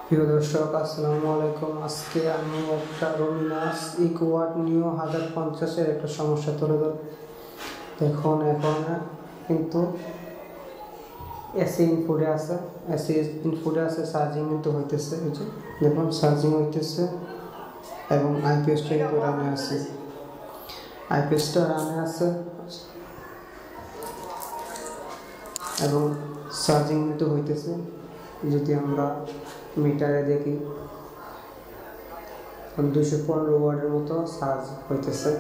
প্রিয় দর্শক, আসসালামু আলাইকুম। আজকে আমি একটা রুমিনাস ইকোয়াট নিউ 1050-এর একটা সমস্যা তুলে ধরব। দেখুন, এখন কিন্তু এসি ইনপুটে আছে, চার্জিং কিন্তু হইতেছে। এই যে দেখুন, চার্জিং হইতেছে এবং আইপিএসটা কিন্তু রানে আছে। এবং চার্জিং কিন্তু হইতেছে। যদি আমরা মিটারে দেখি 215 ওয়াটের মতো চার্জ হইতেছে।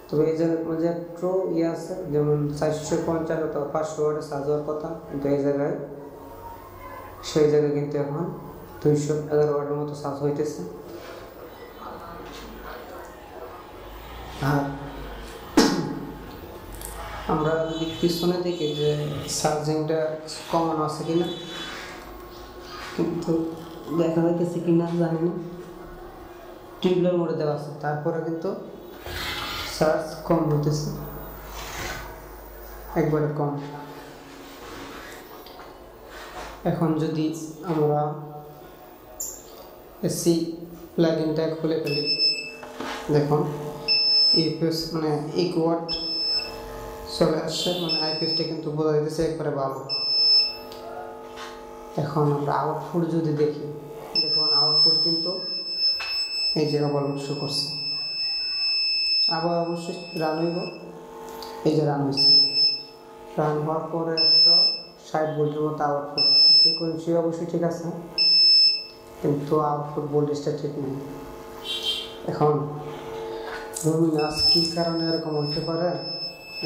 তবে এই জায়গায় মাঝে একটু আছে, যেমন 450 অথবা 500 ওয়াটের চার্জ হওয়ার কথা, কিন্তু এই জায়গায় সেই জায়গায় কিন্তু এখন 211 ওয়াটের মতো চার্জ হইতেছে। আর আমরা যদি পিছনে দেখি যে চার্জিংটা কমানো আছে কিনা, কিন্তু দেখা যাইতেছে কিনা জানি না। টিউবলার মোড়ে দেওয়া আছে, তারপরে কিন্তু চার্জ কম হইতেছে, একবারে কম। এখন যদি আমরা এসি প্লাগইনটা খুলে ফেলি, দেখুন ইউপিএস মানে ইকোয়াট চলে আসছে, মানে আইপিএসটা কিন্তু বোঝা যাইতেছে একবারে ভালো। এখন আমরা আউটপুট যদি দেখি, দেখুন আউটপুট কিন্তু এই যে আবার শো করছে, আবার অবশ্যই রান হইব। এই যে রান হয়েছে, রান হওয়ার পরে 160 ভোল্টের মতো আউটপুট। ফ্রিকোয়েন্সি অবশ্যই ঠিক আছে, কিন্তু আউটপুট ভোল্টেজটা ঠিক নেই। এখন রুমিনাস কী কারণে এরকম হতে পারে,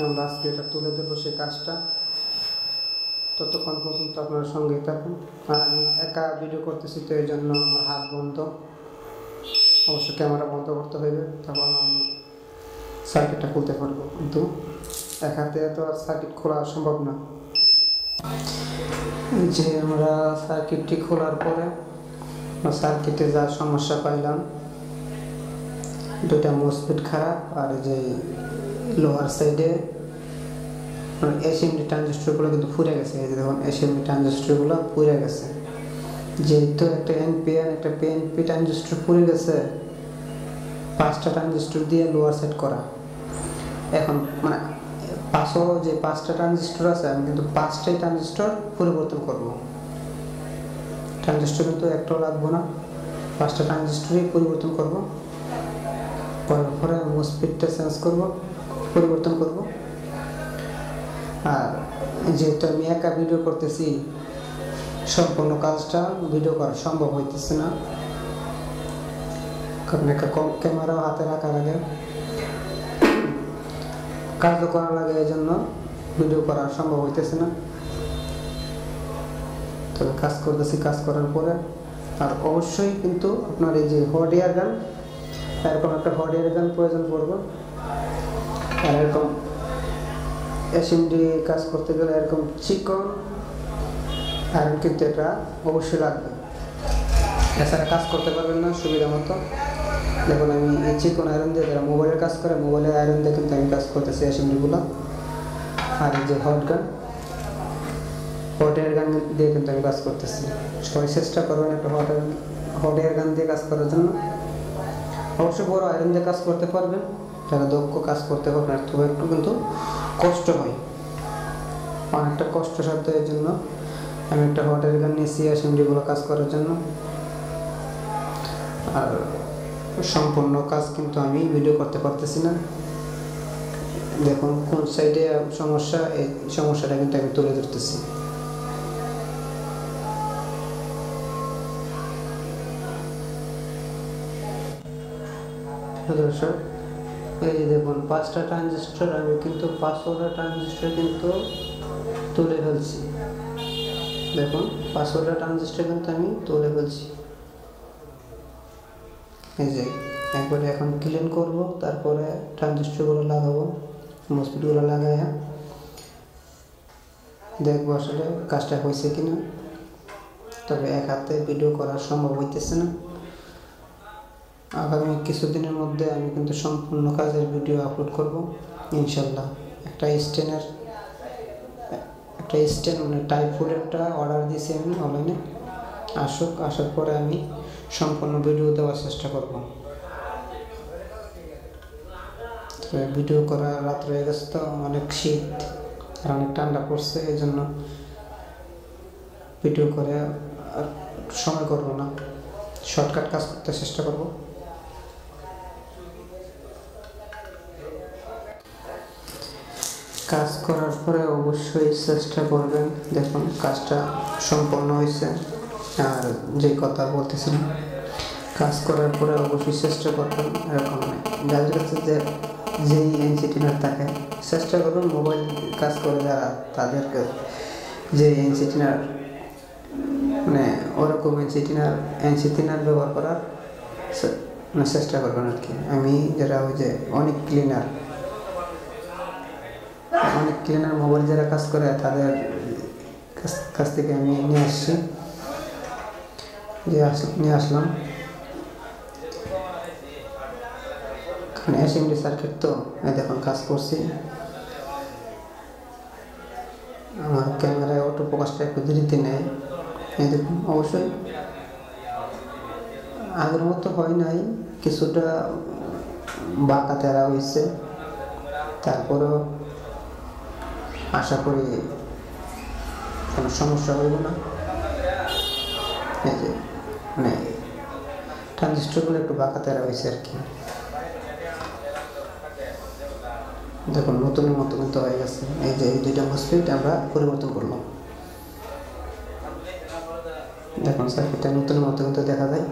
আমরা আজকে এটা তুলে দেবো সেই কাজটা। ততক্ষণ পর্যন্ত আপনার সঙ্গেই থাকুন। আর আমি একা ভিডিও করতেছি, তো এই জন্য আমার হাত বন্ধ, অবশ্য ক্যামেরা বন্ধ করতে হইবে, তখন আমি সার্কিটটা খুলতে পারবো। কিন্তু এক হাতে তো আর সার্কিট খোলা সম্ভব না। যে আমরা সার্কিটটি খোলার পরে সার্কিটে যা সমস্যা পাইলাম, দুটা মসফেট খারাপ, আর যে লোয়ার সাইডে এসএমডি ট্রানজিস্টরগুলো কিন্তু পুড়ে গেছে। এই যে দেখুন, এসএমডি ট্রানজিস্টরগুলো পুড়ে গেছে। যেহেতু একটা এনপিএন একটা পিএনপি ট্রানজিস্টর পুড়ে গেছে, 5টা ট্রানজিস্টর দিয়ে লোয়ার সেট করা। এখন মানে যে 5টা ট্রানজিস্টর আছে, আমি কিন্তু 5টাই ট্রানজিস্টর পরিবর্তন করব। ট্রানজিস্টর কিন্তু একটাও লাগবো না, 5টা ট্রানজিস্টরই পরিবর্তন করব। করার পরে মসফেটটা পরিবর্তন করব। আর যেহেতু আমি একা ভিডিও করতেছি, সম্পূর্ণ কাজটা ভিডিও করা সম্ভব হইতেছে না, কারণ একটা ক্যামেরাও হাতে রাখা লাগে, কাজও করা লাগে, এই জন্য ভিডিও করা সম্ভব হইতেছে না। তবে কাজ করতেছি, কাজ করার পরে। আর অবশ্যই কিন্তু আপনার এই যে হট এয়ার গান, এরকম একটা হট এয়ার গান প্রয়োজন পড়বে। আর এরকম এসএমডি কাজ করতে গেলে এরকম চিকন আয়রন কিন্তু এটা অবশ্যই লাগবে, এছাড়া কাজ করতে পারবেন না সুবিধা মতো। দেখুন, আমি এই চিকন আয়রন দিয়ে, যারা মোবাইলের কাজ করে, মোবাইলের আয়রন দিয়ে কিন্তু আমি কাজ করতেছি এসএমডিগুলো। আর এই যে হট এয়ার গান দিয়ে কিন্তু আমি কাজ করতেছি। সবাই চেষ্টা করবেন একটা হট এয়ার গান দিয়ে কাজ করার জন্য। অবশ্যই বড় আয়রন দিয়ে কাজ করতে পারবেন, যারা দক্ষ কাজ করতে পারবেন। তবে একটু কিন্তু কষ্ট হয়, অনেকটা কষ্টসাধ্য। এর জন্য আমি একটা হট এয়ার গান নিয়েছি এসএমডিগুলো কাজ করার জন্য। আর সম্পূর্ণ কাজ কিন্তু আমি ভিডিও করতে পারতেছি না। দেখুন কোন সাইডে সমস্যা, এই সমস্যাটা কিন্তু আমি তুলে ধরতেছি। দর্শক, এই যে দেখুন 5টা ট্রানজিস্টর, আমি কিন্তু 500টা ট্রানজিস্টর কিন্তু তুলে ফেলছি। দেখুন 500টা ট্রানজিস্টর কিন্তু আমি তুলে ফেলছি। এই যে একবারে এখন ক্লিন করব, তারপরে ট্রানজিস্টরগুলো লাগাবো, মসফেটগুলো লাগাই দেখবো আসলে কাজটা হয়েছে কিনা। তবে এক হাতে ভিডিও করা সম্ভব হইতেছে না। আগামী কিছুদিনের মধ্যে আমি কিন্তু সম্পূর্ণ কাজের ভিডিও আপলোড করব ইনশাল্লাহ। একটা স্ট্যান্ড মানে টাইপফুড একটা অর্ডার দিয়েছি আমি অনলাইনে, আসুক, আসার পরে আমি সম্পূর্ণ ভিডিও দেওয়ার চেষ্টা করব। ভিডিও করা রাত হয়ে গেছে তো, অনেক শীত আর অনেক ঠান্ডা পড়ছে, এই জন্য ভিডিও করে আর সময় করব না, শর্টকাট কাজ করতে চেষ্টা করব। কাজ করার পরে অবশ্যই চেষ্টা করবেন। দেখুন কাজটা সম্পন্ন হয়েছে। আর যে কথা বলতেছিলাম, কাজ করার পরে অবশ্যই চেষ্টা করবেন এরকম যাদের কাছে যেই এনসিটিনার থাকে, চেষ্টা করবেন মোবাইল কাজ করে যারা, তাদেরকে যে এনসিটিনার মানে ওরকম এনসিটিনার ব্যবহার করার চেষ্টা করবেন আর কি। আমি যারা ওই যে অনেক ক্লিনার মোবাইল যারা কাজ করে তাদের কাছ থেকে আমি নিয়ে আসলাম। কারণ এসএমডি সার্কিট তো দেখুন কাজ করছি। আমার ক্যামেরায় অটো ফোকাসটা একটু দেরিতে নেয়, এই দেখুন। অবশ্যই আগের মতো হয় নাই, কিছুটা বাঁকা তেরা হয়েছে, তারপরেও আশা করি কোনো সমস্যা হইব না। এই যে মানে ট্রানজিস্টরগুলো একটু বাঁকা তেরা হয়েছে আর কি। দেখুন নতুনের মতো কিন্তু হয়ে গেছে। এই যে এই দুইটা মসফেট আমরা পরিবর্তন করলাম, দেখুন সার্কিটটা নতুনের মতো কিন্তু দেখা যায়।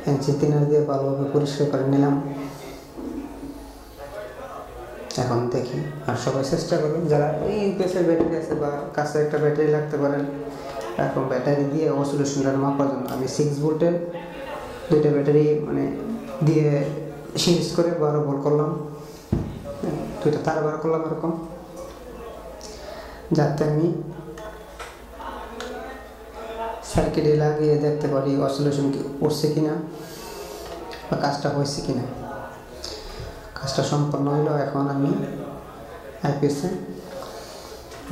এনসি3 দিয়ে ভালোভাবে পরিষ্কার করে নিলাম। এখন দেখি, আর সবাই চেষ্টা করবেন যারা এই ইউপিএসের ব্যাটারি আছে বা কাছে একটা ব্যাটারি লাগতে পারেন, এখন ব্যাটারি দিয়ে অসিলেশনটা মাপার জন্য আমি 6 ভোল্টের দুইটা ব্যাটারি মানে দিয়ে সিরিজ করে 12 ভোল্ট করলাম, দুইটা তার বার করলাম এরকম, যাতে আমি সার্কিটে লাগিয়ে দেখতে পারি অসিলেশন কি পড়ছে কিনা বা কাজটা হয়েছে কিনা। কাজটা সম্পন্ন হইল। এখন আমি আইপিএসে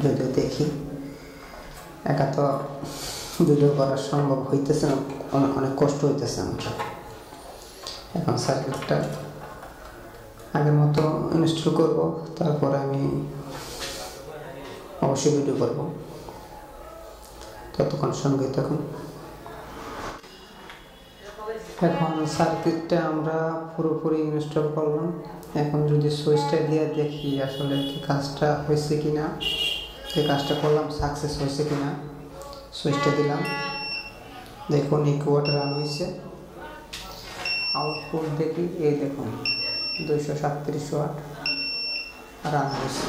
যদি দেখি, একা তো ভিডিও করা সম্ভব হইতেছে না, অনেক কষ্ট হইতেছে আমার। এখন সার্কিটটা আগের মতো ইনস্টল করব, তারপরে আমি অবশ্যই ভিডিও করব। ততক্ষণ সঙ্গে থাকুন। এখন সার্কিটটা আমরা পুরোপুরি ইনস্টল করলাম। এখন যদি সুইচটা দিয়ে দেখি আসলে কি কাজটা হয়েছে কিনা, যে কাজটা করলাম সাকসেস হয়েছে কিনা। সুইচটা দিলাম, দেখুন ইকুয়াট রান হয়েছে। আউটপুট দেখি, এই দেখুন 237 ওয়াট রান হয়েছে।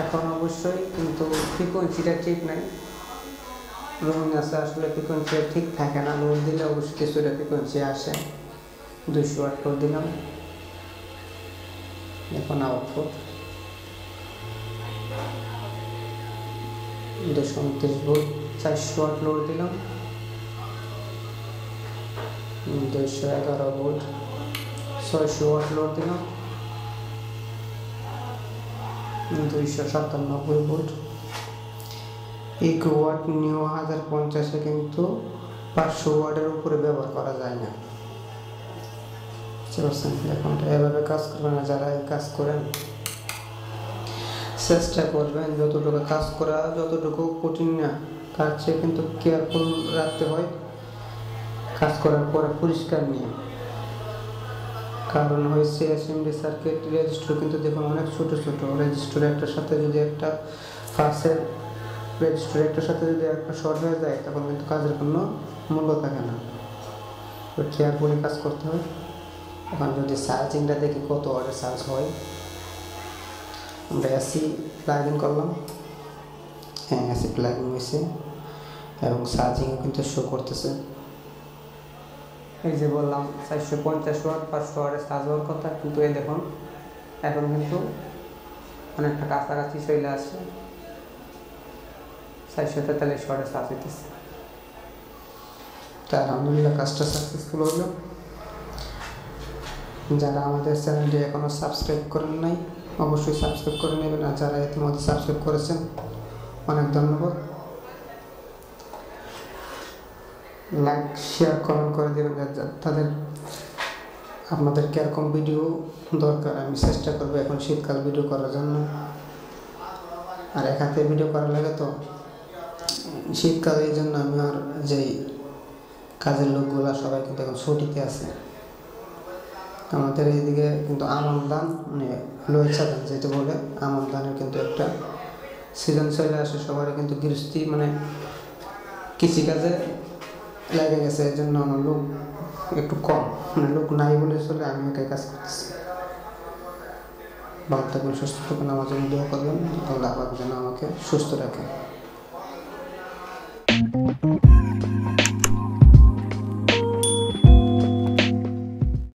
এখন অবশ্যই কিন্তু ফ্রিকোয়েন্সিটা ঠিক নাই, রোমিং আছে, আসলে ফ্রিকোয়েন্সি ঠিক থাকে না। লোড দিলে অবশ্যই কিছুটা ফ্রিকোয়েন্সি আসে। 200 ওয়াট লোড দিলাম, এখন আউটপুট 229 ভোল্ট। 400 ওয়াট লোড দিলাম, 211 ভোল্ট। 600 ওয়াট লোড দিলাম, 297 ভোল্ট। ইকুয়াট নিউ 1050-এ কিন্তু 500 ওয়াটের উপরে ব্যবহার করা যায় না, বুঝতে পারছেন? এখন এভাবে কাজ করবেন না। যারা এই কাজ করেন চেষ্টা করবেন যতটুকু কাজ করা যতটুকু কঠিন না, তার চেয়ে কিন্তু কেয়ারফুল রাখতে হয় কাজ করার পরে পরিষ্কার নিয়ে। কারণ হয়েছে এসএমডি সার্কিট রেজিস্টার কিন্তু দেখুন অনেক ছোট ছোট রেজিস্টার, একটার সাথে যদি একটা ফার্স্টের রেজিস্টার একটার সাথে যদি একটা শর্ট হয়ে যায়, তখন কিন্তু কাজের কোনো মূল্য থাকে না। তো কেয়ারফুলি কাজ করতে হয়। এখন যদি চার্জিংটা দেখি কত ওয়াটের চার্জ হয়, আমরা এসি প্লাগ ইন করলাম। হ্যাঁ, এসি প্লাগ ইন হয়েছে এবং চার্জিংও কিন্তু শো করতেছে। এই যে বললাম 450 ওয়াট 500 ওয়াটের চার্জ হওয়ার কথা, কিন্তু এই দেখুন এখন কিন্তু অনেকটা কাছাকাছি চলে আসছে। 443 ওয়াটের চার্জ হইতেছে। তা আলহামদুলিল্লাহ কাজটা সাকসেসফুল হলো। যারা আমাদের চ্যানেলটি এখনও সাবস্ক্রাইব করেন নাই, অবশ্যই সাবস্ক্রাইব করে নেবেন। আর যারা ইতিমধ্যে সাবস্ক্রাইব করেছেন অনেক ধন্যবাদ। লাইক শেয়ার কমেন্ট করে দেবেন তাদের আপনাদের কীরকম ভিডিও দরকার, আমি চেষ্টা করবো এখন শীতকাল ভিডিও করার জন্য। আর এক হাতে ভিডিও করার লাগে তো শীতকাল, এই জন্য আমি আর যেই কাজের লোকগুলা সবাই কিন্তু এখন ছুটিতে আছে। আমাদের এইদিকে কিন্তু আমন ধান মানে লইচা ধান যেটা বলে, আমন ধানের কিন্তু একটা সিজন চলে আসে। সবারই কিন্তু গৃহস্থী মানে কৃষিকাজে লেগে গেছে, এর জন্য আমার লোক একটু কম, মানে লোক নাই বলে চলে, আমি একাই কাজ করতেছি। ভালো থাকবেন, সুস্থ থাকবেন, আমার জন্য দোয়া করবেন, আল্লাহ পাক যেন আমাকে সুস্থ রাখে।